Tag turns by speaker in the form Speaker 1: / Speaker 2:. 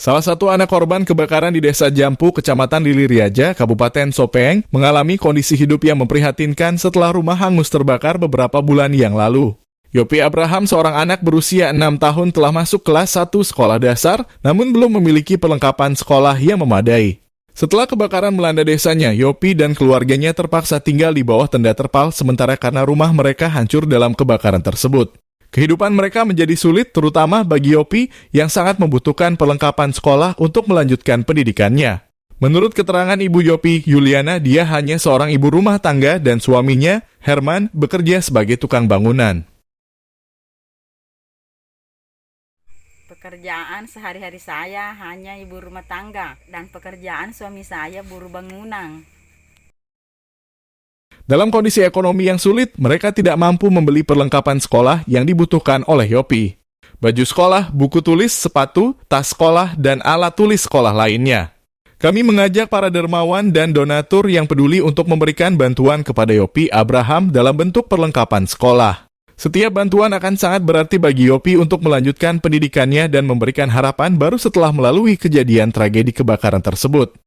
Speaker 1: Salah satu anak korban kebakaran di Desa Jampu, Kecamatan Liliriaja, Kabupaten Sopeng, mengalami kondisi hidup yang memprihatinkan setelah rumah hangus terbakar beberapa bulan yang lalu. Yopi Abraham, seorang anak berusia 6 tahun, telah masuk kelas 1 sekolah dasar, namun belum memiliki perlengkapan sekolah yang memadai. Setelah kebakaran melanda desanya, Yopi dan keluarganya terpaksa tinggal di bawah tenda terpal sementara karena rumah mereka hancur dalam kebakaran tersebut. Kehidupan mereka menjadi sulit, terutama bagi Yopi yang sangat membutuhkan perlengkapan sekolah untuk melanjutkan pendidikannya. Menurut keterangan Ibu Yopi, Yuliana, dia hanya seorang ibu rumah tangga dan suaminya, Herman, bekerja sebagai tukang bangunan.
Speaker 2: Pekerjaan sehari-hari saya hanya ibu rumah tangga dan pekerjaan suami saya buruh bangunan.
Speaker 1: Dalam kondisi ekonomi yang sulit, mereka tidak mampu membeli perlengkapan sekolah yang dibutuhkan oleh Yopi. Baju sekolah, buku tulis, sepatu, tas sekolah, dan alat tulis sekolah lainnya. Kami mengajak para dermawan dan donatur yang peduli untuk memberikan bantuan kepada Yopi Abraham dalam bentuk perlengkapan sekolah. Setiap bantuan akan sangat berarti bagi Yopi untuk melanjutkan pendidikannya dan memberikan harapan baru setelah melalui kejadian tragedi kebakaran tersebut.